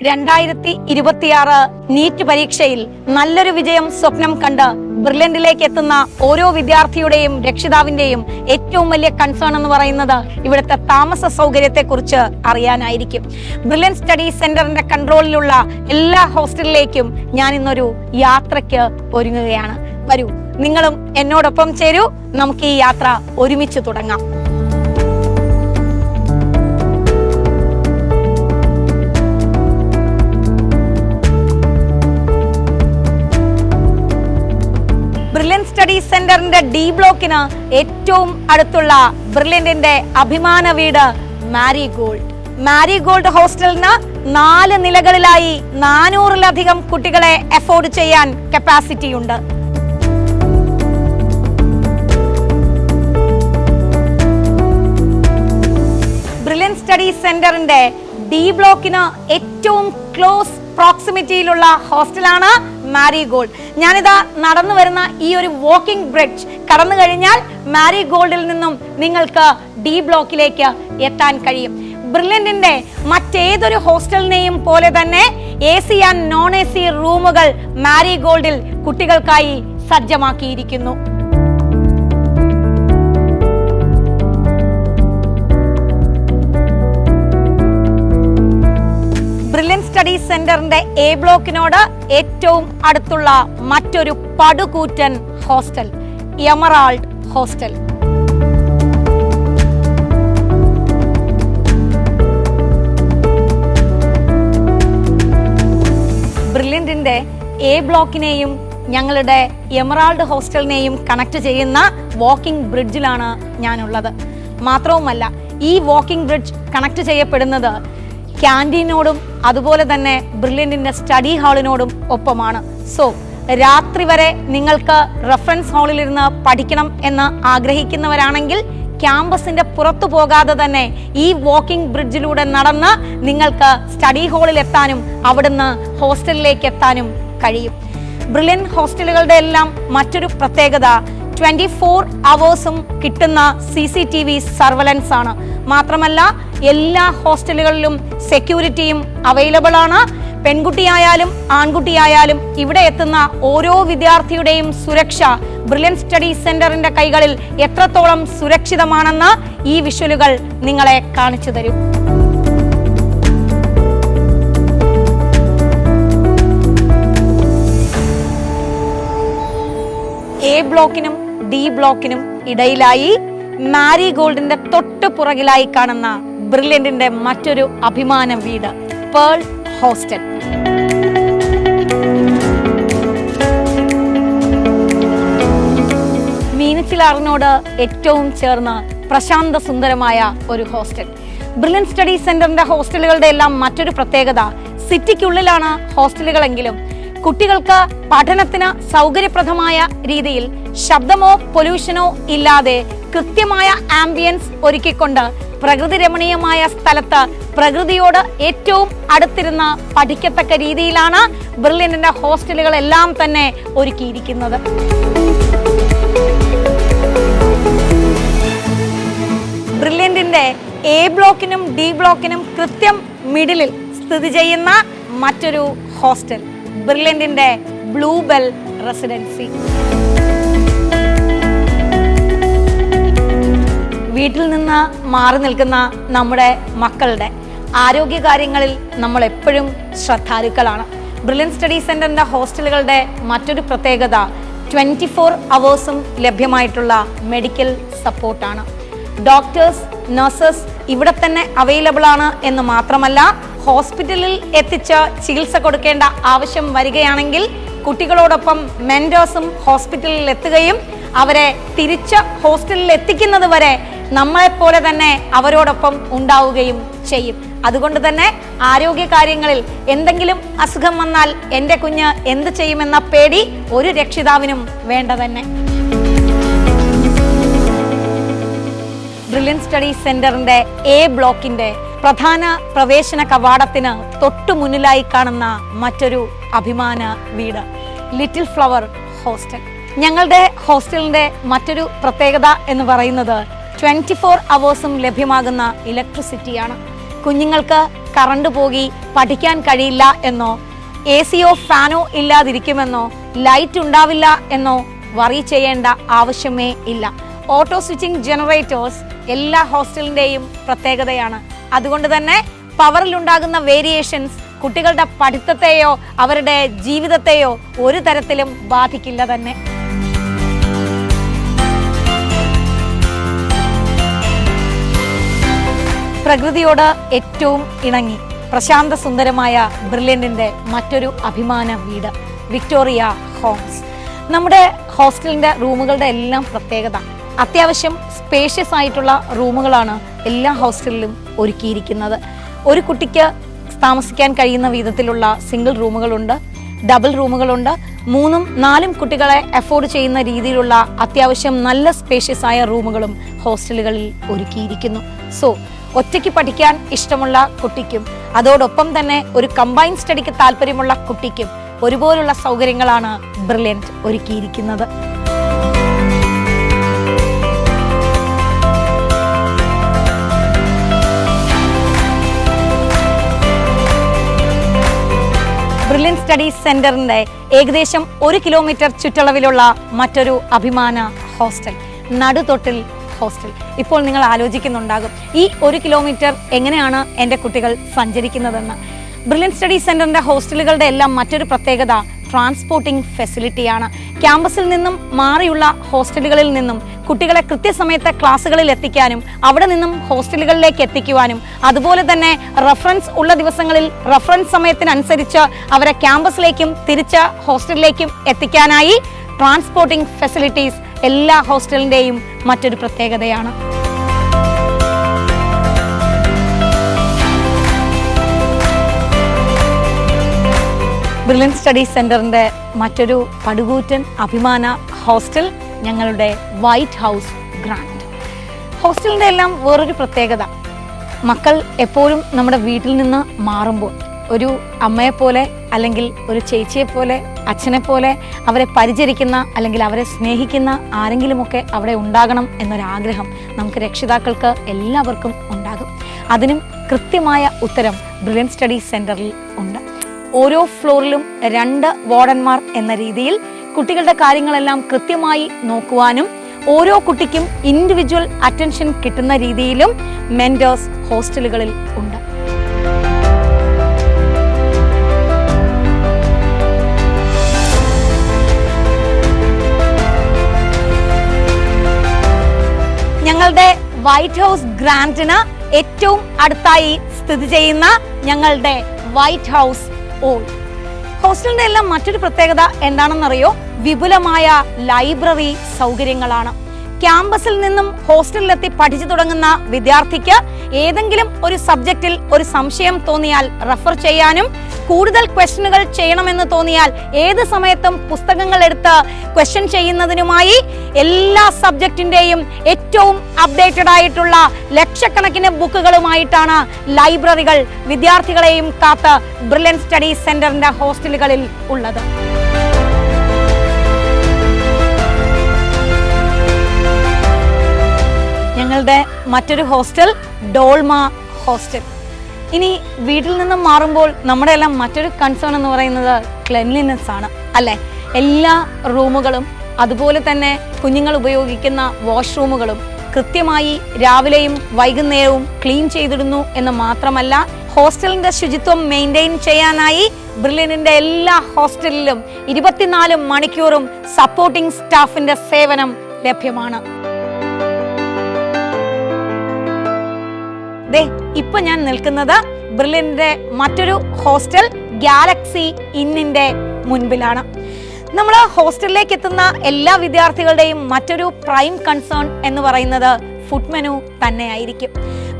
2026 NEET പരീക്ഷയിൽ നല്ലൊരു വിജയം സ്വപ്നം കണ്ട് ബ്രില്യന്റിലേക്ക് എത്തുന്ന ഓരോ വിദ്യാർത്ഥിയുടെയും രക്ഷിതാവിന്റെയും ഏറ്റവും വലിയ കൺസേൺ എന്ന് പറയുന്നത് ഇവിടുത്തെ താമസ സൗകര്യത്തെ കുറിച്ച് അറിയാനായിരിക്കും. ബ്രില്യന്റ് സ്റ്റഡി സെന്ററിന്റെ കൺട്രോളിലുള്ള എല്ലാ ഹോസ്റ്റലിലേക്കും ഞാൻ ഇന്നൊരു യാത്രയ്ക്ക് ഒരുങ്ങുകയാണ്. വരൂ, നിങ്ങളും എന്നോടൊപ്പം ചേരൂ. നമുക്ക് ഈ യാത്ര ഒരുമിച്ച് തുടങ്ങാം. ബ്രില്യന്റ് സ്റ്റഡി സെന്ററിന്റെ ഡി ബ്ലോക്കിന് ഏറ്റവും അടുത്തുള്ള ബ്രില്യന്റിന്റെ അഭിമാന വീട് മാരിഗോൾഡ് ഹോസ്റ്റലിന് 4 നിലകളിലായി 400-ലധികം കുട്ടികളെ അഫോർഡ് ചെയ്യാൻ കപ്പാസിറ്റി ഉണ്ട്. ബ്രില്യന്റ് സ്റ്റഡി സെന്ററിന്റെ ഡി ബ്ലോക്കിന് ഏറ്റവും ക്ലോസ് പ്രോക്സിമിറ്റിയിലുള്ള ഹോസ്റ്റലാണ് മാരിഗോൾഡ്. ഞാനിതാ നടന്നു വരുന്ന ഈ ഒരു വാക്കിംഗ് ബ്രിഡ്ജ് കടന്നു കഴിഞ്ഞാൽ മാരിഗോൾഡിൽ നിന്നും നിങ്ങൾക്ക് ഡി ബ്ലോക്കിലേക്ക് എത്താൻ കഴിയും. ബ്രില്യന്റിന്റെ മറ്റേതൊരു ഹോസ്റ്റലിനെയും പോലെ തന്നെ AC ആൻഡ് നോൺ AC റൂമുകൾ മാരിഗോൾഡിൽ കുട്ടികൾക്കായി സജ്ജമാക്കിയിരിക്കുന്നു. ബ്രില്യന്റ് സ്റ്റഡി സെന്ററിന്റെ A ബ്ലോക്കിനോട് ഏറ്റവും അടുത്തുള്ള മറ്റൊരു പടുകൂറ്റൻ ഹോസ്റ്റൽ എമറാൾഡ് ഹോസ്റ്റൽ. ബ്രില്യന്റിന്റെ A ബ്ലോക്കിനെയും ഞങ്ങളുടെ എമറാൾഡ് ഹോസ്റ്റലിനെയും കണക്ട് ചെയ്യുന്ന വാക്കിംഗ് ബ്രിഡ്ജിലാണ് ഞാനുള്ളത്. മാത്രവുമല്ല, ഈ വാക്കിംഗ് ബ്രിഡ്ജ് കണക്ട് ചെയ്യപ്പെടുന്നത് ക്യാൻറ്റീനോടും അതുപോലെ തന്നെ ബ്രില്യന്റിന്റെ സ്റ്റഡി ഹാളിനോടും ഒപ്പമാണ്. സോ രാത്രി വരെ നിങ്ങൾക്ക് റെഫറൻസ് ഹാളിലിരുന്ന് പഠിക്കണം എന്ന് ആഗ്രഹിക്കുന്നവരാണെങ്കിൽ ക്യാമ്പസിന്റെ പുറത്തു പോകാതെ തന്നെ ഈ വാക്കിംഗ് ബ്രിഡ്ജിലൂടെ നടന്ന് നിങ്ങൾക്ക് സ്റ്റഡി ഹാളിൽ എത്താനും അവിടുന്ന് ഹോസ്റ്റലിലേക്ക് എത്താനും കഴിയും. ബ്രില്യന്റ് ഹോസ്റ്റലുകളുടെ എല്ലാം മറ്റൊരു പ്രത്യേകത 24 അവേഴ്സും കിട്ടുന്ന CCTV സർവലൻസ് ആണ്. മാത്രമല്ല, എല്ലാ ഹോസ്റ്റലുകളിലും സെക്യൂരിറ്റിയും അവൈലബിൾ ആണ്. പെൺകുട്ടിയായാലും ആൺകുട്ടിയായാലും ഇവിടെ എത്തുന്ന ഓരോ വിദ്യാർത്ഥിയുടെയും സുരക്ഷ ബ്രില്യന്റ് സ്റ്റഡി സെന്ററിന്റെ കൈകളിൽ എത്രത്തോളം സുരക്ഷിതമാണെന്ന് ഈ വിഷ്വലുകൾ നിങ്ങളെ കാണിച്ചു തരും. A ബ്ലോക്കിനും D ബ്ലോക്കിനും ഇടയിലായി മാരിഗോൾഡിന്റെ തൊട്ട് പുറകിലായി കാണുന്ന ബ്രില്യന്റിന്റെ മറ്റൊരു അഭിമാന വീട് പേൾ ഹോസ്റ്റൽ. മീനച്ചിലാറിനോട് ഏറ്റവും ചേർന്ന് പ്രശാന്ത സുന്ദരമായ ഒരു ഹോസ്റ്റൽ. ബ്രില്യന്റ് സ്റ്റഡി സെന്ററിന്റെ ഹോസ്റ്റലുകളുടെ എല്ലാം മറ്റൊരു പ്രത്യേകത, സിറ്റിക്കുള്ളിലാണ് ഹോസ്റ്റലുകളെങ്കിലും കുട്ടികൾക്ക് പഠനത്തിന് സൗകര്യപ്രദമായ രീതിയിൽ ശബ്ദമോ പൊല്യൂഷനോ ഇല്ലാതെ കൃത്യമായ ആംബിയൻസ് ഒരുക്കിക്കൊണ്ട് പ്രകൃതി രമണീയമായ സ്ഥലത്ത് പ്രകൃതിയോട് ഏറ്റവും അടുത്തിരുന്ന് പഠിക്കത്തക്ക രീതിയിലാണ് ബ്രില്യന്റിന്റെ ഹോസ്റ്റലുകളെല്ലാം തന്നെ ഒരുക്കിയിരിക്കുന്നത്. ബ്രില്യന്റിന്റെ A ബ്ലോക്കിനും D ബ്ലോക്കിനും കൃത്യം മിഡിലിൽ സ്ഥിതി ചെയ്യുന്ന മറ്റൊരു ഹോസ്റ്റൽ ബ്രില്യന്റിന്റെ ബ്ലൂബെൽ റെസിഡൻസി. വീട്ടിൽ നിന്ന് മാറി നിൽക്കുന്ന നമ്മുടെ മക്കളുടെ ആരോഗ്യകാര്യങ്ങളിൽ നമ്മൾ എപ്പോഴും ശ്രദ്ധാലുക്കളാണ്. ബ്രില്യന്റ് സ്റ്റഡി സെന്ററിന്റെ ഹോസ്റ്റലുകളുടെ മറ്റൊരു പ്രത്യേകത 24 അവേഴ്സും ലഭ്യമായിട്ടുള്ള മെഡിക്കൽ സപ്പോർട്ടാണ്. ഡോക്ടേഴ്സ്, നഴ്സസ് ഇവിടെ തന്നെ അവൈലബിൾ ആണ് എന്ന് മാത്രമല്ല, ഹോസ്പിറ്റലിൽ എത്തിച്ച് ചികിത്സ കൊടുക്കേണ്ട ആവശ്യം വരികയാണെങ്കിൽ കുട്ടികളോടൊപ്പം മെന്റേഴ്സും ഹോസ്പിറ്റലിൽ എത്തുകയും അവരെ തിരിച്ച് ഹോസ്റ്റലിൽ എത്തിക്കുന്നത് വരെ നമ്മളെപ്പോലെ തന്നെ അവരോടൊപ്പം ഉണ്ടാവുകയും ചെയ്യും. അതുകൊണ്ട് തന്നെ ആരോഗ്യകാര്യങ്ങളിൽ എന്തെങ്കിലും അസുഖം വന്നാൽ എൻ്റെ കുഞ്ഞ് എന്ത് ചെയ്യുമെന്ന പേടി ഒരു രക്ഷിതാവിനും വേണ്ട തന്നെ. ബ്രില്യന്റ് സ്റ്റഡി സെന്ററിന്റെ A ബ്ലോക്കിന്റെ പ്രധാന പ്രവേശന കവാടത്തിന് തൊട്ടു മുന്നിലായി കാണുന്ന മറ്റൊരു അഭിമാന വീട് ലിറ്റിൽ ഫ്ലവർ ഹോസ്റ്റൽ. ഞങ്ങളുടെ ഹോസ്റ്റലിന്റെ മറ്റൊരു പ്രത്യേകത എന്ന് പറയുന്നത് 24 അവേഴ്സും ലഭ്യമാകുന്ന ഇലക്ട്രിസിറ്റിയാണ്. കുഞ്ഞുങ്ങൾക്ക് കറണ്ട് പോകി പഠിക്കാൻ കഴിയില്ല എന്നോ AC-യോ ഫാനോ ഇല്ലാതിരിക്കുമെന്നോ ലൈറ്റ് ഉണ്ടാവില്ല എന്നോ വറി ചെയ്യേണ്ട ആവശ്യമേ ഇല്ല. ഓട്ടോ സ്വിച്ചിങ് ജനറേറ്റേഴ്സ് എല്ലാ ഹോസ്റ്റലിൻ്റെയും പ്രത്യേകതയാണ്. അതുകൊണ്ട് തന്നെ പവറിലുണ്ടാകുന്ന വേരിയേഷൻസ് കുട്ടികളുടെ പഠിത്തത്തെയോ അവരുടെ ജീവിതത്തെയോ ഒരു തരത്തിലും ബാധിക്കില്ല തന്നെ. പ്രകൃതിയോട് ഏറ്റവും ഇണങ്ങി പ്രശാന്ത സുന്ദരമായ ബ്രില്യൻറ്റിൻ്റെ മറ്റൊരു അഭിമാന വീട് വിക്ടോറിയ ഹോംസ്. നമ്മുടെ ഹോസ്റ്റലിൻ്റെ റൂമുകളുടെ എല്ലാം പ്രത്യേകത അത്യാവശ്യം സ്പേഷ്യസ് ആയിട്ടുള്ള റൂമുകളാണ് എല്ലാ ഹോസ്റ്റലിലും ഒരുക്കിയിരിക്കുന്നത്. ഒരു കുട്ടിക്ക് താമസിക്കാൻ കഴിയുന്ന വിധത്തിലുള്ള സിംഗിൾ റൂമുകളുണ്ട്, ഡബിൾ റൂമുകളുണ്ട്, 3ഉം 4ഉം കുട്ടികളെ അഫോർഡ് ചെയ്യുന്ന രീതിയിലുള്ള അത്യാവശ്യം നല്ല സ്പേഷ്യസ് ആയ റൂമുകളും ഹോസ്റ്റലുകളിൽ ഒരുക്കിയിരിക്കുന്നു. സോ ഒറ്റയ്ക്ക് പഠിക്കാൻ ഇഷ്ടമുള്ള കുട്ടിക്കും അതോടൊപ്പം തന്നെ ഒരു കമ്പൈൻ സ്റ്റഡിക്ക് താല്പര്യമുള്ള കുട്ടിക്കും ഒരുപോലുള്ള സൗകര്യങ്ങളാണ് ബ്രില്യൻറ്റ് ഒരുക്കിയിരിക്കുന്നത്. ബ്രില്യൻറ്റ് സ്റ്റഡീസ് സെന്ററിന്റെ ഏകദേശം 1 കിലോമീറ്റർ ചുറ്റളവിലുള്ള മറ്റൊരു അഭിമാന ഹോസ്റ്റൽ നടുതൊട്ടിൽ ഹോസ്റ്റൽ. ഇപ്പോൾ നിങ്ങൾ ആലോചിക്കുന്നുണ്ടാകും ഈ 1 കിലോമീറ്റർ എങ്ങനെയാണ് എൻ്റെ കുട്ടികൾ സഞ്ചരിക്കുന്നതെന്ന്. ബ്രില്യൻറ്റ് സ്റ്റഡീസ് സെന്ററിന്റെ ഹോസ്റ്റലുകളുടെ എല്ലാം മറ്റൊരു പ്രത്യേകത ട്രാൻസ്പോർട്ടിംഗ് ഫെസിലിറ്റിയാണ്. ക്യാമ്പസിൽ നിന്നും മാറിയുള്ള ഹോസ്റ്റലുകളിൽ നിന്നും കുട്ടികളെ കൃത്യസമയത്ത് ക്ലാസ്സുകളിൽ എത്തിക്കാനും അവിടെ നിന്നും ഹോസ്റ്റലുകളിലേക്ക് എത്തിക്കുവാനും അതുപോലെ തന്നെ റഫറൻസ് ഉള്ള ദിവസങ്ങളിൽ റഫറൻസ് സമയത്തിനനുസരിച്ച് അവരെ ക്യാമ്പസിലേക്കും തിരിച്ച് ഹോസ്റ്റലിലേക്കും എത്തിക്കാനായി ട്രാൻസ്പോർട്ടിംഗ് ഫെസിലിറ്റീസ് എല്ലാ ഹോസ്റ്റലിൻ്റെയും മറ്റൊരു പ്രത്യേകതയാണ്. ബ്രില്യൻറ്റ് സ്റ്റഡീസ് സെന്ററിന്റെ മറ്റൊരു പടുകൂറ്റൻ അഭിമാന ഹോസ്റ്റൽ ഞങ്ങളുടെ വൈറ്റ് ഹൗസ് ഗ്രാൻഡ്. ഹോസ്റ്റലിൻ്റെ എല്ലാം വേറൊരു പ്രത്യേകത മക്കൾ എപ്പോഴും നമ്മുടെ വീട്ടിൽ നിന്ന് മാറുമ്പോൾ ഒരു അമ്മയെപ്പോലെ അല്ലെങ്കിൽ ഒരു ചേച്ചിയെപ്പോലെ അച്ഛനെപ്പോലെ അവരെ പരിചരിക്കുന്ന അല്ലെങ്കിൽ അവരെ സ്നേഹിക്കുന്ന ആരെങ്കിലുമൊക്കെ അവിടെ ഉണ്ടാകണം എന്നൊരാഗ്രഹം നമുക്ക് രക്ഷിതാക്കൾക്ക് എല്ലാവർക്കും ഉണ്ടാകും. അതിനും കൃത്യമായ ഉത്തരം ബ്രില്യൻറ്റ് സ്റ്റഡീസ് സെന്ററിൽ ഉണ്ട്. ഓരോ ഫ്ലോറിലും 2 വാർഡന്മാർ എന്ന രീതിയിൽ കുട്ടികളുടെ കാര്യങ്ങളെല്ലാം കൃത്യമായി നോക്കുവാനും ഓരോ കുട്ടിക്കും ഇൻഡിവിജ്വൽ അറ്റൻഷൻ കിട്ടുന്ന രീതിയിലും മെന്റേഴ്സ് ഹോസ്റ്റലുകളിൽ ഉണ്ട്. ഞങ്ങളുടെ വൈറ്റ് ഹൗസ് ഗ്രാൻഡിന് ഏറ്റവും അടുത്തായി സ്ഥിതി ചെയ്യുന്ന ഞങ്ങളുടെ വൈറ്റ് ഹൗസ് ഓൾ ഹോസ്റ്റലിന്റെ എല്ലാം മറ്റൊരു പ്രത്യേകത എന്താണെന്നറിയോ? വിപുലമായ ലൈബ്രറി സൗകര്യങ്ങളാണ്. ക്യാമ്പസിൽ നിന്നും ഹോസ്റ്റലിലെത്തി പഠിച്ചു തുടങ്ങുന്ന വിദ്യാർത്ഥിക്ക് ഏതെങ്കിലും ഒരു സബ്ജക്റ്റിൽ ഒരു സംശയം തോന്നിയാൽ റെഫർ ചെയ്യാനും കൂടുതൽ ക്വസ്റ്റ്യനുകൾ ചെയ്യണമെന്ന് തോന്നിയാൽ ഏത് സമയത്തും പുസ്തകങ്ങൾ എടുത്ത് ക്വസ്റ്റ്യൻ ചെയ്യുന്നതിനുമായി എല്ലാ സബ്ജക്റ്റിന്റെയും ഏറ്റവും അപ്ഡേറ്റഡ് ആയിട്ടുള്ള ലക്ഷക്കണക്കിന് ബുക്കുകളുമായിട്ടാണ് ലൈബ്രറികൾ വിദ്യാർത്ഥികളെയും കാത്ത് ബ്രില്യൻറ്റ് സ്റ്റഡീസ് സെന്ററിന്റെ ഹോസ്റ്റലുകളിൽ ഉള്ളത്. ഞങ്ങളുടെ മറ്റൊരു ഹോസ്റ്റൽ ഡോൾമ ഹോസ്റ്റൽ. ഇനി വീട്ടിൽ നിന്നും മാറുമ്പോൾ നമ്മുടെ എല്ലാം മറ്റൊരു കൺസേൺ എന്ന് പറയുന്നത് ക്ലെൻലിനെസ് ആണ്, അല്ലേ? എല്ലാ റൂമുകളും അതുപോലെ തന്നെ കുഞ്ഞുങ്ങൾ ഉപയോഗിക്കുന്ന വാഷ്റൂമുകളും കൃത്യമായി രാവിലെയും വൈകുന്നേരവും ക്ലീൻ ചെയ്തിടുന്നു എന്ന് മാത്രമല്ല ഹോസ്റ്റലിന്റെ ശുചിത്വം മെയിൻറ്റെയിൻ ചെയ്യാനായി ബ്രില്യൻറ്റിന്റെ എല്ലാ ഹോസ്റ്റലിലും 24 മണിക്കൂറും സപ്പോർട്ടിംഗ് സ്റ്റാഫിന്റെ സേവനം ലഭ്യമാണ്. ഇപ്പൊ ഞാൻ നിൽക്കുന്നത് ബ്രില്യൻറ്റിന്റെ മറ്റൊരു ഹോസ്റ്റൽ ഗാലക്സി ഇന്നിന്റെ മുൻപിലാണ്. നമ്മൾ ഹോസ്റ്റലിലേക്ക് എത്തുന്ന എല്ലാ വിദ്യാർത്ഥികളുടെയും മറ്റൊരു പ്രൈം കൺസേൺ എന്ന് പറയുന്നത് ഫുഡ് മെനു തന്നെയായിരിക്കും.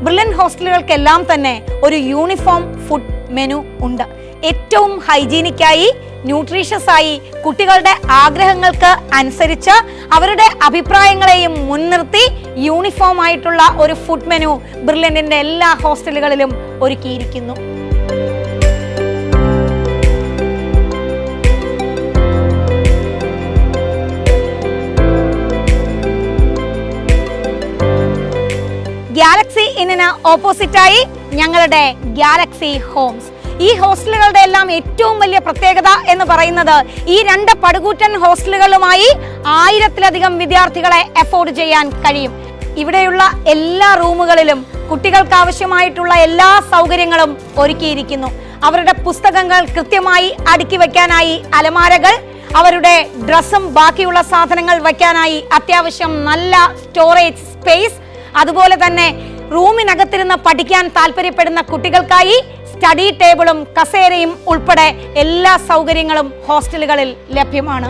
ബ്രില്യൻറ്റ് ഹോസ്റ്റലുകൾക്കെല്ലാം തന്നെ ഒരു യൂണിഫോം ഫുഡ് മെനു ഉണ്ട്. ഏറ്റവും ഹൈജീനിക്കായി ന്യൂട്രീഷ്യസ് ആയി കുട്ടികളുടെ ആഗ്രഹങ്ങൾക്ക് അനുസരിച്ച് അവരുടെ അഭിപ്രായങ്ങളെയും മുൻനിർത്തി യൂണിഫോം ആയിട്ടുള്ള ഒരു ഫുഡ് മെനു ബ്രില്യൻറ്റിന്റെ എല്ലാ ഹോസ്റ്റലുകളിലും ഒരുക്കിയിരിക്കുന്നു. ഗാലക്സി ഇന്നിന് ഓപ്പോസിറ്റായി ഞങ്ങളുടെ ഗാലക്സി ഗാലക്സി ഹോംസ്. ഈ ഹോസ്റ്റലുകളുടെ എല്ലാം ഏറ്റവും വലിയ പ്രത്യേകത എന്ന് പറയുന്നത് ഈ 2 പടുകൂറ്റൻ ഹോസ്റ്റലുകളുമായി 1000-ലധികം വിദ്യാർത്ഥികളെ അഫോർഡ് ചെയ്യാൻ കഴിയും. ഇവിടെയുള്ള എല്ലാ റൂമുകളിലും കുട്ടികൾക്ക് ആവശ്യമായിട്ടുള്ള എല്ലാ സൗകര്യങ്ങളും ഒരുക്കിയിരിക്കുന്നു. അവരുടെ പുസ്തകങ്ങൾ കൃത്യമായി അടുക്കി വെക്കാനായി അലമാരകൾ, അവരുടെ ഡ്രസ്സും ബാക്കിയുള്ള സാധനങ്ങൾ വയ്ക്കാനായി അത്യാവശ്യം നല്ല സ്റ്റോറേജ് സ്പേസ്, അതുപോലെ തന്നെ റൂമിനകത്തിരുന്ന് പഠിക്കാൻ താല്പര്യപ്പെടുന്ന കുട്ടികൾക്കായി സ്റ്റഡി ടേബിളും കസേരയും ഉൾപ്പെടെ എല്ലാ സൗകര്യങ്ങളും ഹോസ്റ്റലുകളിൽ ലഭ്യമാണ്.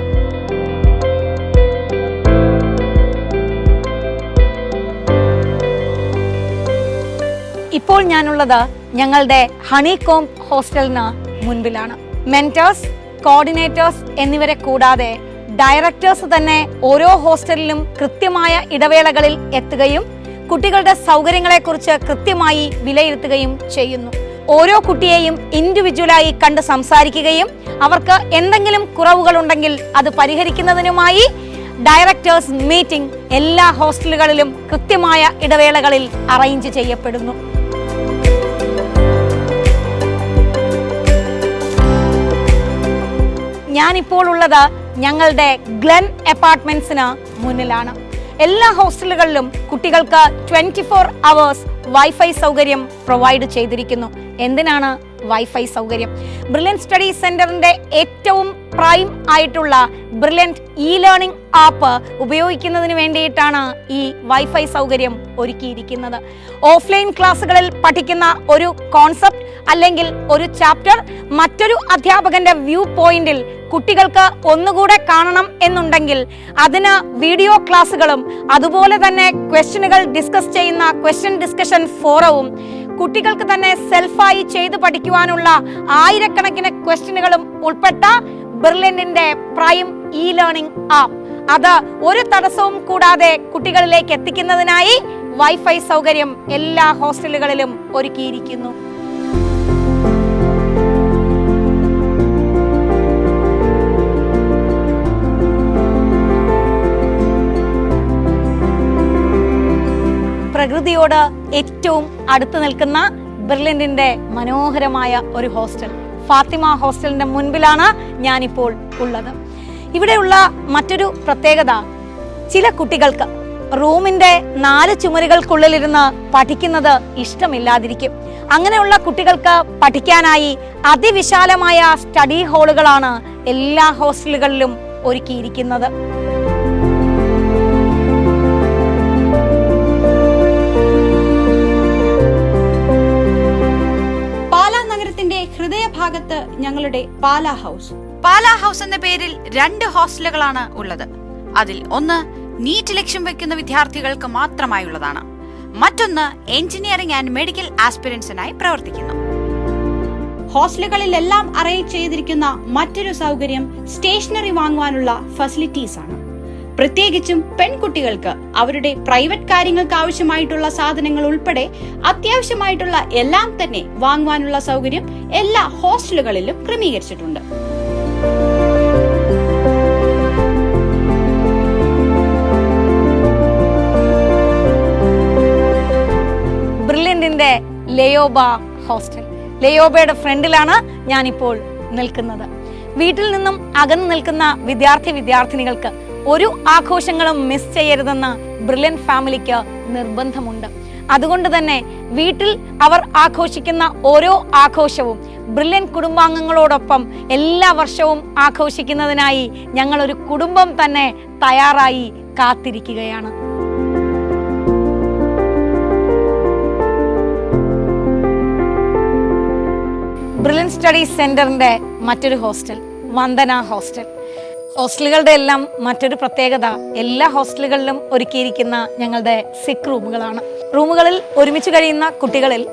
ഇപ്പോൾ ഞാനുള്ളത് ഞങ്ങളുടെ ഹണികോം ഹോസ്റ്റലിന് മുൻപിലാണ്. മെന്റേഴ്സ്, കോർഡിനേറ്റേഴ്സ് എന്നിവരെ കൂടാതെ ഡയറക്ടേഴ്സ് തന്നെ ഓരോ ഹോസ്റ്റലിലും കൃത്യമായ ഇടവേളകളിൽ എത്തുകയും കുട്ടികളുടെ സൗകര്യങ്ങളെക്കുറിച്ച് കൃത്യമായി വിലയിരുത്തുകയും ചെയ്യുന്നു. ഓരോ കുട്ടിയെയും ഇൻഡിവിജ്വലായി കണ്ട് സംസാരിക്കുകയും അവർക്ക് എന്തെങ്കിലും കുറവുകളുണ്ടെങ്കിൽ അത് പരിഹരിക്കുന്നതിനുമായി ഡയറക്ടേഴ്സ് മീറ്റിംഗ് എല്ലാ ഹോസ്റ്റലുകളിലും കൃത്യമായ ഇടവേളകളിൽ അറേഞ്ച് ചെയ്യപ്പെടുന്നു. ഞാനിപ്പോൾ ഉള്ളത് ഞങ്ങളുടെ ഗ്ലെൻ അപ്പാർട്ട്മെന്റ്സിന് മുന്നിലാണ്. എല്ലാ ഹോസ്റ്റലുകളിലും കുട്ടികൾക്ക് 24 hours വൈഫൈ സൗകര്യം പ്രൊവൈഡ് ചെയ്തിരിക്കുന്നു. എന്തിനാണ് വൈഫൈ സൗകര്യം? ബ്രില്യൻറ്റ് സ്റ്റഡി സെന്ററിന്റെ ഏറ്റവും പ്രൈം ആയിട്ടുള്ള ബ്രില്യൻറ്റ് ലേണിംഗ് ആപ്പ് ഉപയോഗിക്കുന്നതിന് വേണ്ടിയിട്ടാണ് ഈ വൈഫൈ സൗകര്യം ഒരുക്കിയിരിക്കുന്നത്. ഓഫ്ലൈൻ ക്ലാസ്സുകളിൽ പഠിക്കുന്ന ഒരു കോൺസെപ്റ്റ് അല്ലെങ്കിൽ ഒരു ചാപ്റ്റർ മറ്റൊരു അധ്യാപകന്റെ വ്യൂ പോയിന്റിൽ കുട്ടികൾക്ക് ഒന്നുകൂടെ കാണണം എന്നുണ്ടെങ്കിൽ അതിന് വീഡിയോ ക്ലാസ്സുകളും അതുപോലെ തന്നെ ക്വസ്റ്റ്യനുകൾ ഡിസ്കസ് ചെയ്യുന്ന ക്വസ്റ്റ്യൻ ഡിസ്കഷൻ ഫോറവും കുട്ടികൾക്ക് തന്നെ സെൽഫായി ചെയ്ത് പഠിക്കുവാനുള്ള 1000-കണക്കിന് ക്വസ്റ്റ്യനുകളും ഉൾപ്പെട്ട ബ്രില്യന്റിന്റെ പ്രൈം ലേണിംഗ് ആപ്പ് അത് ഒരു തടസ്സവും കൂടാതെ കുട്ടികളിലേക്ക് എത്തിക്കുന്നതിനായി വൈഫൈ സൗകര്യം എല്ലാ ഹോസ്റ്റലുകളിലും ഒരുക്കിയിരിക്കുന്നു. പ്രകൃതിയോട് ഏറ്റവും അടുത്ത് നിൽക്കുന്ന ബ്രില്യന്റിന്റെ മനോഹരമായ ഒരു ഹോസ്റ്റൽ ഫാത്തിമ ഹോസ്റ്റലിന്റെ മുൻപിലാണ് ഞാനിപ്പോൾ ഉള്ളത്. ഇവിടെയുള്ള മറ്റൊരു പ്രത്യേകത, ചില കുട്ടികൾക്ക് റൂമിന്റെ 4 ചുമരുകൾക്കുള്ളിലിരുന്ന് പഠിക്കുന്നത് ഇഷ്ടമില്ലാതിരിക്കും. അങ്ങനെയുള്ള കുട്ടികൾക്ക് പഠിക്കാനായി അതിവിശാലമായ സ്റ്റഡി ഹാളുകളാണ് എല്ലാ ഹോസ്റ്റലുകളിലും ഒരുക്കിയിരിക്കുന്നത്. ഹൃദയഭാഗത്ത് ഞങ്ങളുടെ പാലാ ഹൗസ് എന്ന പേരിൽ 2 ഹോസ്റ്റലുകളാണ് ഉള്ളത്. അതിൽ ഒന്ന് നീറ്റ് ലക്ഷ്യം വെക്കുന്ന വിദ്യാർത്ഥികൾക്ക് മാത്രമായുള്ളതാണ്. മറ്റൊന്ന് എഞ്ചിനീയറിംഗ് ആൻഡ് മെഡിക്കൽ ആസ്പിരൻസിനായി പ്രവർത്തിക്കുന്നു. ഹോസ്റ്റലുകളിലെല്ലാം അറേഞ്ച് ചെയ്തിരിക്കുന്ന മറ്റൊരു സൗകര്യം സ്റ്റേഷനറി വാങ്ങുവാനുള്ള ഫെസിലിറ്റീസ് ആണ്. പ്രത്യേകിച്ചും പെൺകുട്ടികൾക്ക് അവരുടെ പ്രൈവറ്റ് കാര്യങ്ങൾക്ക് ആവശ്യമായിട്ടുള്ള സാധനങ്ങൾ ഉൾപ്പെടെ അത്യാവശ്യമായിട്ടുള്ള എല്ലാം തന്നെ വാങ്ങുവാനുള്ള സൗകര്യം എല്ലാ ഹോസ്റ്റലുകളിലും ക്രമീകരിച്ചിട്ടുണ്ട്. ബ്രില്യന്റിന്റെ ലയോബ ഹോസ്റ്റൽ, ലയോബയുടെ ഫ്രണ്ടിലാണ് ഞാനിപ്പോൾ നിൽക്കുന്നത്. വീട്ടിൽ നിന്നും അകന്നു നിൽക്കുന്ന വിദ്യാർത്ഥിനികൾക്ക് ഒരു ആഘോഷങ്ങളും മിസ് ചെയ്യരുതെന്ന് ബ്രില്യൻറ്റ് ഫാമിലിക്ക് നിർബന്ധമുണ്ട്. അതുകൊണ്ട് തന്നെ വീട്ടിൽ അവർ ആഘോഷിക്കുന്ന ഓരോ ആഘോഷവും ബ്രില്യൻറ്റ് കുടുംബാംഗങ്ങളോടൊപ്പം എല്ലാ വർഷവും ആഘോഷിക്കുന്നതിനായി ഞങ്ങളൊരു കുടുംബം തന്നെ തയ്യാറായി കാത്തിരിക്കുകയാണ്. ബ്രില്യൻറ്റ് സ്റ്റഡി സെന്ററിന്റെ മറ്റൊരു ഹോസ്റ്റൽ വന്ദന ഹോസ്റ്റൽ. ഹോസ്റ്റലുകളുടെ എല്ലാം മറ്റൊരു പ്രത്യേകത, എല്ലാ ഹോസ്റ്റലുകളിലും ഒരുക്കിയിരിക്കുന്ന ഞങ്ങളുടെ സിക്ക് റൂമുകളാണ്. റൂമുകളിൽ ഒരുമിച്ച് കഴിയുന്ന കുട്ടികളിൽ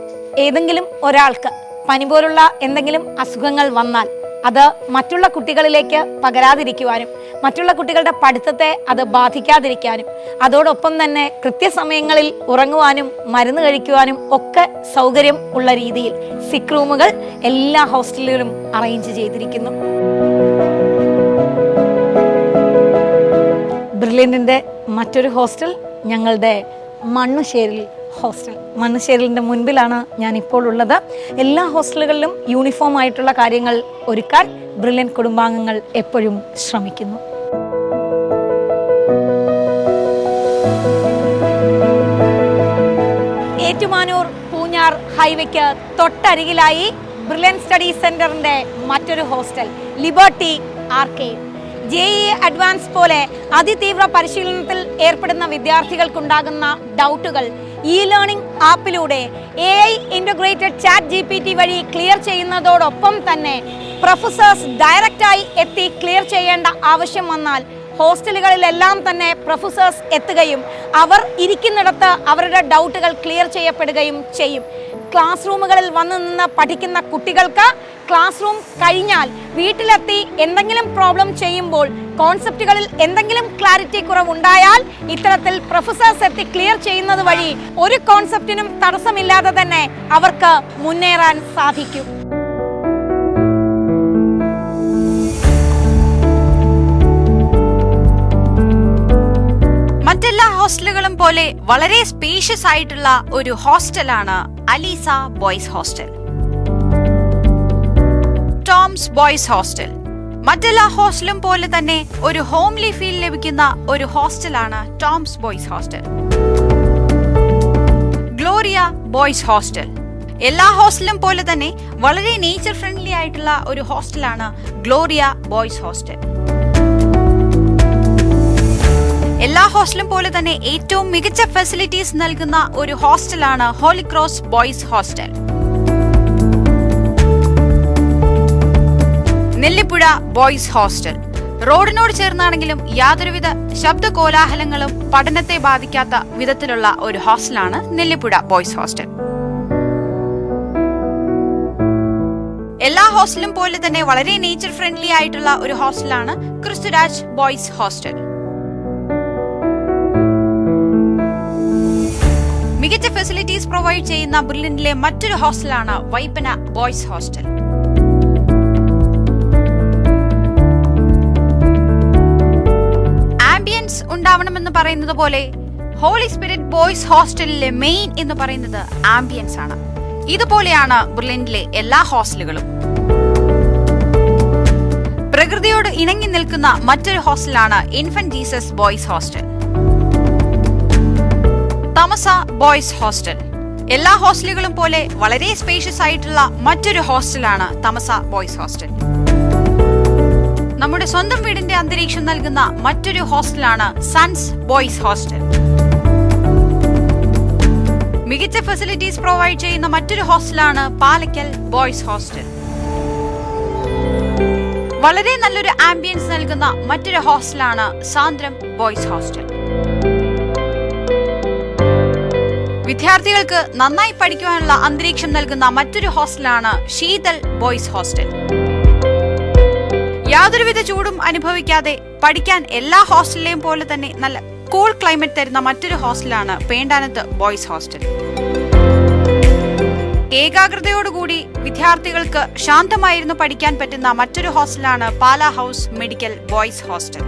ഏതെങ്കിലും ഒരാൾക്ക് പനി പോലുള്ള എന്തെങ്കിലും അസുഖങ്ങൾ വന്നാൽ അത് മറ്റുള്ള കുട്ടികളിലേക്ക് പകരാതിരിക്കുവാനും മറ്റുള്ള കുട്ടികളുടെ പഠിത്തത്തെ അത് ബാധിക്കാതിരിക്കാനും അതോടൊപ്പം തന്നെ കൃത്യസമയങ്ങളിൽ ഉറങ്ങുവാനും മരുന്ന് കഴിക്കുവാനും ഒക്കെ സൗകര്യം ഉള്ള രീതിയിൽ സിക്ക് റൂമുകൾ എല്ലാ ഹോസ്റ്റലുകളിലും അറേഞ്ച് ചെയ്തിരിക്കുന്നു. ബ്രില്യന്റിന്റെ മറ്റൊരു ഹോസ്റ്റൽ ഞങ്ങളുടെ മണ്ണുശ്ശേരിൽ ഹോസ്റ്റൽ. മണ്ണശ്ശേരിലിൻ്റെ മുൻപിലാണ് ഞാൻ ഇപ്പോൾ ഉള്ളത്. എല്ലാ ഹോസ്റ്റലുകളിലും യൂണിഫോം ആയിട്ടുള്ള കാര്യങ്ങൾ ഒരുക്കാൻ ബ്രില്യൻറ്റ് കുടുംബാംഗങ്ങൾ എപ്പോഴും ശ്രമിക്കുന്നു. ഏറ്റുമാനൂർ പൂഞ്ഞാർ ഹൈവേക്ക് തൊട്ടരികിലായി ബ്രില്യൻറ്റ് സ്റ്റഡി സെന്ററിന്റെ മറ്റൊരു hostel liberty arcade. JEE advance പോലെ അതിതീവ്ര പരിശീലനത്തിൽ ഏർപ്പെടുന്ന വിദ്യാർത്ഥികൾക്കുണ്ടാകുന്ന ഡൗട്ടുകൾ ലേണിംഗ് ആപ്പിലൂടെ AI ഇൻ്റഗ്രേറ്റഡ് ചാറ്റ് GPT വഴി ക്ലിയർ ചെയ്യുന്നതോടൊപ്പം തന്നെ പ്രൊഫസേഴ്സ് ഡയറക്റ്റായി എത്തി ക്ലിയർ ചെയ്യേണ്ട ആവശ്യം വന്നാൽ ഹോസ്റ്റലുകളിലെല്ലാം തന്നെ പ്രൊഫസേഴ്സ് എത്തുകയും അവർ ഇരിക്കുന്നിടത്ത് അവരുടെ ഡൗട്ടുകൾ ക്ലിയർ ചെയ്യപ്പെടുകയും ചെയ്യും. ക്ലാസ് റൂമുകളിൽ വന്നു നിന്ന് പഠിക്കുന്ന കുട്ടികൾക്ക് ക്ലാസ് റൂം കഴിഞ്ഞാൽ വീട്ടിലെത്തി എന്തെങ്കിലും പ്രോബ്ലം ചെയ്യുമ്പോൾ കോൺസെപ്റ്റുകളിൽ എന്തെങ്കിലും ക്ലാരിറ്റി കുറവുണ്ടായാൽ ഇത്തരത്തിൽ പ്രൊഫസേഴ്സ് എത്തി ക്ലിയർ ചെയ്യുന്നത് വഴി ഒരു കോൺസെപ്റ്റിനും തടസ്സമില്ലാതെ തന്നെ അവർക്ക് മുന്നേറാൻ സാധിക്കും. മറ്റെല്ലാ ഹോസ്റ്റലുകളും പോലെ വളരെ സ്പേഷ്യസ് ആയിട്ടുള്ള ഒരു ഹോസ്റ്റലാണ് Alisa boys hostel. Tom's boys hostel മറ്റെല്ലാ ഹോസ്റ്റലും പോലെ തന്നെ ഒരു ഹോംലി ഫീൽ ലഭിക്കുന്ന ഒരു ഹോസ്റ്റലാണ് Tom's boys hostel. Gloria boys hostel എല്ലാ ഹോസ്റ്റലും പോലെ തന്നെ വളരെ നേച്ചർ ഫ്രണ്ട്ലി ആയിട്ടുള്ള ഒരു ഹോസ്റ്റലാണ് ഗ്ലോറിയ ബോയ്സ് ഹോസ്റ്റൽ. എല്ലാ ഹോസ്റ്റലും പോലെ തന്നെ ഏറ്റവും മികച്ച ഫെസിലിറ്റീസ് നൽകുന്ന ഒരു ഹോസ്റ്റലാണ് Holy Cross boys hostel. Nellippuzha boys hostel റോഡിനോട് ചേർന്നാണെങ്കിലും യാതൊരുവിധ ശബ്ദ കോലാഹലങ്ങളും പഠനത്തെ ബാധിക്കാത്ത വിധത്തിലുള്ള ഒരു ഹോസ്റ്റലാണ് നെല്ലിപ്പുഴ ബോയ്സ് ഹോസ്റ്റൽ. എല്ലാ ഹോസ്റ്റലും പോലെ തന്നെ വളരെ നേച്ചർ ഫ്രണ്ട്ലി ആയിട്ടുള്ള ഒരു ഹോസ്റ്റലാണ് ക്രിസ്തുരാജ് ബോയ്സ് ഹോസ്റ്റൽ. മികച്ച ഫെസിലിറ്റീസ് പ്രൊവൈഡ് ചെയ്യുന്ന ബ്രില്യന്റിലെ മറ്റൊരു ഹോസ്റ്റലാണ് വൈപ്പന ബോയ്സ് ഹോസ്റ്റൽ. ആംബിയൻസ് ഉണ്ടാവണമെന്ന് പറയുന്നത് പോലെ ഹോളി സ്പിരിറ്റ് ബോയ്സ് ഹോസ്റ്റലിലെ മെയിൻ എന്ന് പറയുന്നത് ആംബിയൻസ് ആണ്. ഇതുപോലെയാണ് ബ്രില്യന്റിലെ എല്ലാ ഹോസ്റ്റലുകളും. പ്രകൃതിയോട് ഇണങ്ങി നിൽക്കുന്ന മറ്റൊരു ഹോസ്റ്റലാണ് Infant Jesus boys hostel. Thamasa boys hostel എല്ലാ ഹോസ്റ്റലുകളും പോലെ വളരെ സ്പേഷ്യസ് ആയിട്ടുള്ള മറ്റൊരു ഹോസ്റ്റലാണ് തമസ ബോയ്സ് ഹോസ്റ്റൽ. നമ്മുടെ സ്വന്തം വീടിന്റെ അന്തരീക്ഷം നൽകുന്ന മറ്റൊരു ഹോസ്റ്റലാണ് സൺസ് ബോയ്സ് ഹോസ്റ്റൽ. മികച്ച ഫെസിലിറ്റീസ് പ്രൊവൈഡ് ചെയ്യുന്ന മറ്റൊരു ഹോസ്റ്റലാണ് പാലക്കൽ ബോയ്സ് ഹോസ്റ്റൽ. വളരെ നല്ലൊരു ആംബിയൻസ് നൽകുന്ന മറ്റൊരു ഹോസ്റ്റലാണ് സാന്ദ്രം ബോയ്സ് ഹോസ്റ്റൽ. വിദ്യാർത്ഥികൾക്ക് നന്നായി പഠിക്കുവാനുള്ള അന്തരീക്ഷം നൽകുന്ന മറ്റൊരു ഹോസ്റ്റലാണ് ശീതൽ ബോയ്സ് ഹോസ്റ്റൽ. യാതൊരുവിധ ചൂടും അനുഭവിക്കാതെ പഠിക്കാൻ എല്ലാ ഹോസ്റ്റലിലെയും പോലെ തന്നെ നല്ല കൂൾ ക്ലൈമറ്റ് തരുന്ന മറ്റൊരു ഹോസ്റ്റലാണ് പേണ്ടാനത്ത് ബോയ്സ് ഹോസ്റ്റൽ. ഏകാഗ്രതയോടുകൂടി വിദ്യാർത്ഥികൾക്ക് ശാന്തമായിരുന്നു പഠിക്കാൻ പറ്റുന്ന മറ്റൊരു ഹോസ്റ്റലാണ് Pala house medical boys hostel.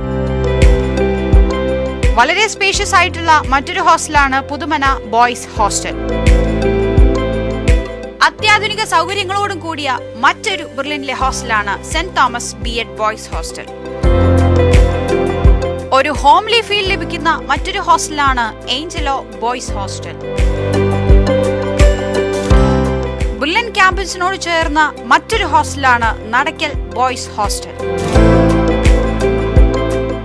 വളരെ സ്പേഷ്യസ് ആയിട്ടുള്ള മറ്റൊരു ഹോസ്റ്റലാണ് പുതുമന ബോയ്സ് ഹോസ്റ്റൽ. അത്യാധുനിക സൗകര്യങ്ങളോടും കൂടിയ മറ്റൊരു ബ്രില്യന്റിലെ ഹോസ്റ്റലാണ് സെന്റ് തോമസ് ബിഎഡ് ബോയ്സ് ഹോസ്റ്റൽ. ഒരു ഹോംലി ഫീൽ ലഭിക്കുന്ന മറ്റൊരു ഹോസ്റ്റലാണ് ഏഞ്ചലോ ബോയ്സ് ഹോസ്റ്റൽ. ബ്രില്യന്റ് ക്യാമ്പസിനോട് ചേർന്ന മറ്റൊരു ഹോസ്റ്റലാണ് നടക്കൽ ബോയ്സ് ഹോസ്റ്റൽ.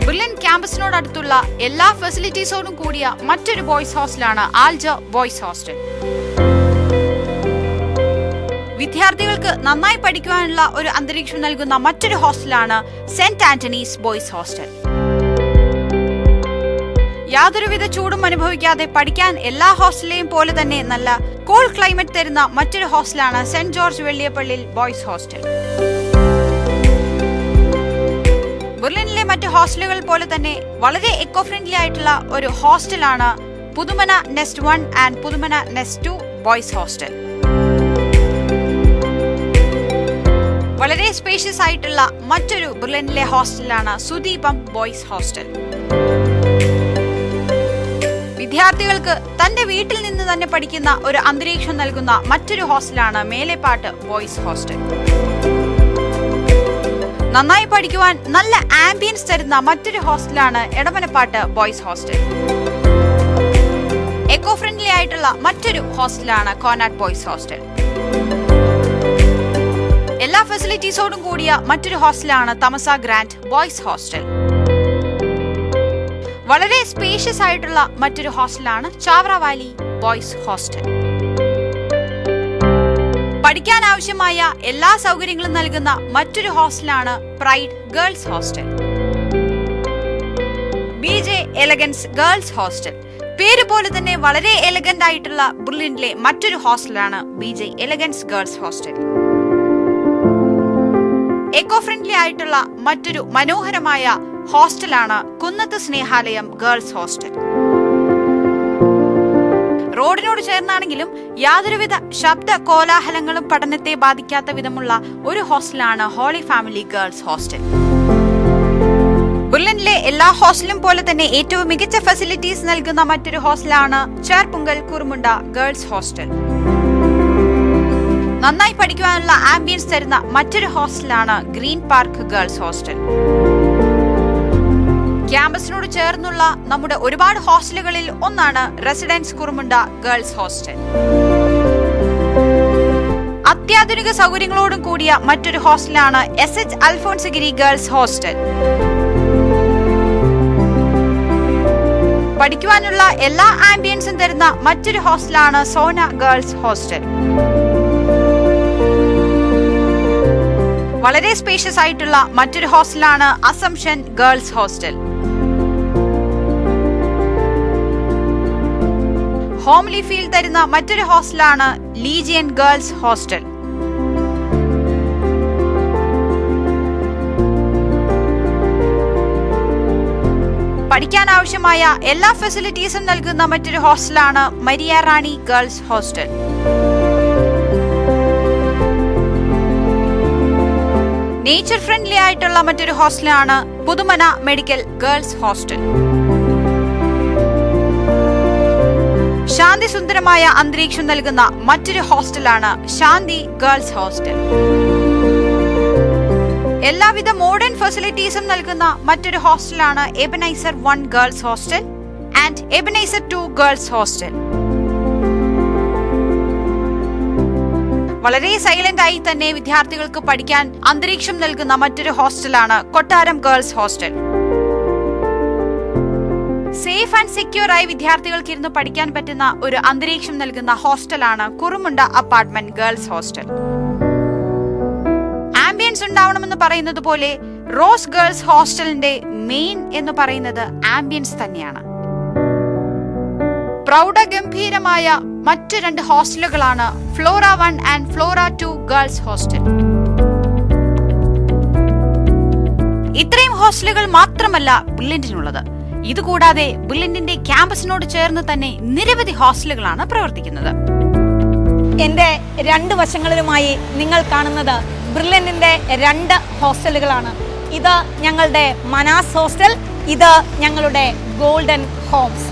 ബ്രില്യന്റ് ക്യാമ്പസിനോടടുത്തുള്ള എല്ലാ ഫെസിലിറ്റീസോടും കൂടിയ മറ്റൊരു ബോയ്സ് ഹോസ്റ്റലാണ് ആൽജ ബോയ്സ് ഹോസ്റ്റൽ. വിദ്യാർത്ഥികൾക്ക് നന്നായി പഠിക്കുവാനുള്ള ഒരു അന്തരീക്ഷം നൽകുന്ന മറ്റൊരു ഹോസ്റ്റലാണ് സെന്റ് ആന്റണീസ് ബോയ്സ് ഹോസ്റ്റൽ. യാതൊരുവിധ ചൂടും അനുഭവിക്കാതെ പഠിക്കാൻ എല്ലാ ഹോസ്റ്റലിലെയും പോലെ തന്നെ നല്ല കൂൾ ക്ലൈമറ്റ് തരുന്ന മറ്റൊരു ഹോസ്റ്റലാണ് സെന്റ് ജോർജ് വെള്ളിയപ്പള്ളിയിൽ ബോയ്സ് ഹോസ്റ്റൽ. ബെർലിനിലെ മറ്റ് ഹോസ്റ്റലുകൾ പോലെ തന്നെ വളരെ എക്കോ ഫ്രണ്ട്ലി ആയിട്ടുള്ള ഒരു ഹോസ്റ്റലാണ് Puthumana nest 1 and Puthumana nest 2 boys hostel. വളരെ സ്പേഷ്യസ് ആയിട്ടുള്ള മറ്റൊരു ബെർലിനിലെ ഹോസ്റ്റലാണ് സുദീപം ബോയ്സ് ഹോസ്റ്റൽ. വിദ്യാർത്ഥികൾക്ക് തന്റെ വീട്ടിൽ നിന്ന് തന്നെ പഠിക്കുന്ന ഒരു അന്തരീക്ഷം നൽകുന്ന മറ്റൊരു ഹോസ്റ്റലാണ് മേലെപ്പാട്ട് ബോയ്സ് ഹോസ്റ്റൽ. നന്നായി പഠിക്കുവാൻ നല്ല ആംബിയൻസ് തരുന്ന മറ്റൊരു ഹോസ്റ്റലാണ് എടമനപ്പാട്ട് ബോയ്സ് ഹോസ്റ്റൽ. എക്കോ ഫ്രണ്ട്ലി ആയിട്ടുള്ള മറ്റൊരു ഹോസ്റ്റലാണ് കോനാട്ട് ബോയ്സ് ഹോസ്റ്റൽ. എല്ലാ ഫെസിലിറ്റീസോടും കൂടിയ മറ്റൊരു ഹോസ്റ്റലാണ് തമസ ഗ്രാൻഡ് ബോയ്സ് ഹോസ്റ്റൽ. വളരെ സ്പേഷ്യസ് ആയിട്ടുള്ള മറ്റൊരു ഹോസ്റ്റലാണ് ചാവറ വാലി ബോയ്സ് ഹോസ്റ്റൽ. പഠിക്കാൻ ആവശ്യമായ എല്ലാ സൗകര്യങ്ങളും നൽകുന്ന മറ്റൊരു ഹോസ്റ്റലാണ് pride girls hostel. BJ elegance girls hostel. പേര് പോലെ തന്നെ വളരെ എലഗന്റ് ആയിട്ടുള്ള ബ്രില്യന്റിലെ മറ്റൊരു ഹോസ്റ്റലാണ് BJ elegance girls hostel. Eco friendly ആയിട്ടുള്ള മറ്റൊരു മനോഹരമായ ഹോസ്റ്റലാണ് കുന്നത്ത് സ്നേഹാലയം ഗേൾസ് ഹോസ്റ്റൽ. റോഡിനോട് ചേർന്നാണെങ്കിലും യാതൊരുവിധ ശബ്ദ കോലാഹലങ്ങളും പഠനത്തെ ബാധിക്കാത്ത വിധമുള്ള ഒരു ഹോസ്റ്റലാണ് ഹോളി ഫാമിലി ഗേൾസ് ഹോസ്റ്റൽ. ബ്രില്യന്റിലെ എല്ലാ ഹോസ്റ്റലും പോലെ തന്നെ ഏറ്റവും മികച്ച ഫെസിലിറ്റീസ് നൽകുന്ന മറ്റൊരു ഹോസ്റ്റലാണ് ചേർപ്പുങ്കൽ കുറുമുണ്ട ഗേൾസ് ഹോസ്റ്റൽ. നന്നായി പഠിക്കുവാനുള്ള ആംബിയൻസ് തരുന്ന മറ്റൊരു ഹോസ്റ്റലാണ് ഗ്രീൻ പാർക്ക് ഗേൾസ് ഹോസ്റ്റൽ. ക്യാമ്പസിനോട് ചേർന്നുള്ള നമ്മുടെ ഒരുപാട് ഹോസ്റ്റലുകളിൽ ഒന്നാണ് റെസിഡൻസ് കുറുമുണ്ട ഗേൾസ് ഹോസ്റ്റൽ. അത്യാധുനിക സൗകര്യങ്ങളോടും കൂടിയ മറ്റൊരു ഹോസ്റ്റലാണ് SH അൽഫോൺസഗിരി ഗേൾസ് ഹോസ്റ്റൽ. പഠിക്കുവാനുള്ള എല്ലാ ആംബിയൻസും തരുന്ന മറ്റൊരു ഹോസ്റ്റലാണ് സോന ഗേൾസ് ഹോസ്റ്റൽ. വളരെ സ്പേഷ്യസ് ആയിട്ടുള്ള മറ്റൊരു ഹോസ്റ്റലാണ് Assumption girls hostel. Homely feel തരുന്ന മറ്റൊരു ഹോസ്റ്റലാണ് ലീജിയൻ ഗേൾസ് ഹോസ്റ്റൽ. പഠിക്കാൻ ആവശ്യമായ എല്ലാ ഫെസിലിറ്റീസും നൽകുന്ന മറ്റൊരു ഹോസ്റ്റലാണ് Maria Rani girls hostel. Nature friendly ആയിട്ടുള്ള മറ്റൊരു ഹോസ്റ്റലാണ് പുതുമന മെഡിക്കൽ ഗേൾസ് ഹോസ്റ്റൽ. ശാന്തി സുന്ദരമായ അന്തരീക്ഷം നൽകുന്ന മറ്റൊരു ഹോസ്റ്റലാണ് ശാന്തി ഗേൾസ് ഹോസ്റ്റൽ. എല്ലാവിധ മോഡേൺ ഫെസിലിറ്റീസും നൽകുന്ന മറ്റൊരു ഹോസ്റ്റലാണ് Ebenezer 1 girls hostel and Ebenezer 2 girls hostel. വളരെ സൈലന്റ് ആയി തന്നെ വിദ്യാർത്ഥികൾക്ക് പഠിക്കാൻ അന്തരീക്ഷം നൽകുന്ന മറ്റൊരു ഹോസ്റ്റലാണ് Kottaram girls hostel. Safe and secure ആയി വിദ്യാർത്ഥികൾക്ക് ഇരുന്ന് പഠിക്കാൻ പറ്റുന്ന ഒരു അന്തരീക്ഷം നൽകുന്ന ഹോസ്റ്റലാണ് Kurumunda apartment girls hostel. Ambience ഉണ്ടാവണമെന്ന് പറയുന്നത് പോലെ റോസ് ഗേൾസ് ഹോസ്റ്റലിന്റെ മെയിൻ എന്ന് പറയുന്നത് ആംബിയൻസ് തന്നെയാണ്. പ്രൗഢഗംഭീരമായ മറ്റു 2 ഹോസ്റ്റലുകളാണ് Flora 1 and Flora 2 girls hostel. ഇത്രയും ഹോസ്റ്റലുകൾ മാത്രമല്ല ബ്രില്യന്റിനുള്ളത്. ഇതുകൂടാതെ ബ്രില്യന്റിന്റെ ക്യാമ്പസിനോട് ചേർന്ന് തന്നെ നിരവധി ഹോസ്റ്റലുകളാണ് പ്രവർത്തിക്കുന്നത്. എൻ്റെ 2 വശങ്ങളിലുമായി നിങ്ങൾ കാണുന്നത് ബ്രില്യന്റിന്റെ 2 ഹോസ്റ്റലുകളാണ്. ഇത് ഞങ്ങളുടെ മനാസ് ഹോസ്റ്റൽ, ഇത് ഞങ്ങളുടെ ഗോൾഡൻ ഹോംസ്.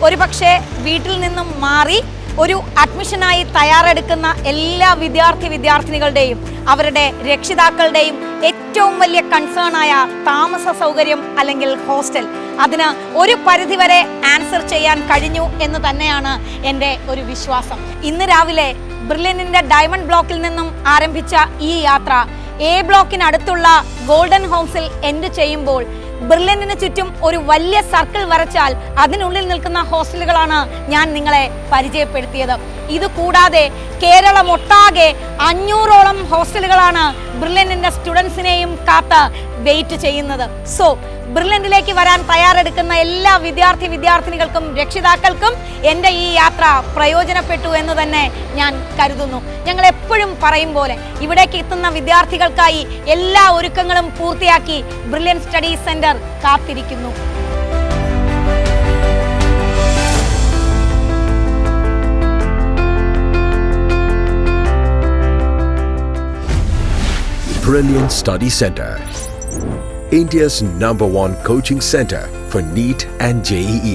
ഒരു പക്ഷേ വീട്ടിൽ നിന്നും മാറി ഒരു അഡ്മിഷനായി തയ്യാറെടുക്കുന്ന എല്ലാ വിദ്യാർത്ഥിനികളുടെയും അവരുടെ രക്ഷിതാക്കളുടെയും ഏറ്റവും വലിയ കൺസേൺ ആയ താമസ സൗകര്യം അല്ലെങ്കിൽ ഹോസ്റ്റൽ, അതിന് ഒരു പരിധിവരെ ആൻസർ ചെയ്യാൻ കഴിഞ്ഞു എന്ന് തന്നെയാണ് എൻ്റെ ഒരു വിശ്വാസം. ഇന്ന് രാവിലെ ബ്രില്യന്റിന്റെ ഡയമണ്ട് ബ്ലോക്കിൽ നിന്നും ആരംഭിച്ച ഈ യാത്ര A ബ്ലോക്കിനടുത്തുള്ള ഗോൾഡൻ ഹോംസിൽ എൻഡ് ചെയ്യുമ്പോൾ ബ്രില്യന്റിന് ചുറ്റും ഒരു വലിയ സർക്കിൾ വരച്ചാൽ അതിനുള്ളിൽ നിൽക്കുന്ന ഹോസ്റ്റലുകളാണ് ഞാൻ നിങ്ങളെ പരിചയപ്പെടുത്തിയത്. ഇതുകൂടാതെ കേരളമൊട്ടാകെ 500ഓളം ഹോസ്റ്റലുകളാണ് ബ്രില്യന്റിന്റെ സ്റ്റുഡൻസിനെയും കാത്ത് വെയിറ്റ് ചെയ്യുന്നത്. സോ ബ്രില്യന്റിലേക്ക് വരാൻ തയ്യാറെടുക്കുന്ന എല്ലാ വിദ്യാർത്ഥിനികൾക്കും രക്ഷിതാക്കൾക്കും എൻ്റെ ഈ യാത്ര പ്രയോജനപ്പെട്ടു എന്ന് തന്നെ ഞാൻ കരുതുന്നു. ഞങ്ങൾ എപ്പോഴും പറയും പോലെ ഇവിടേക്ക് എത്തുന്ന വിദ്യാർത്ഥികൾക്കായി എല്ലാ ഒരുക്കങ്ങളും പൂർത്തിയാക്കി ബ്രില്യന്റ് സ്റ്റഡീസ് സെന്റർ കാത്തിരിക്കുന്നു. Brilliant Study Center, India's #1 coaching center for NEET and JEE.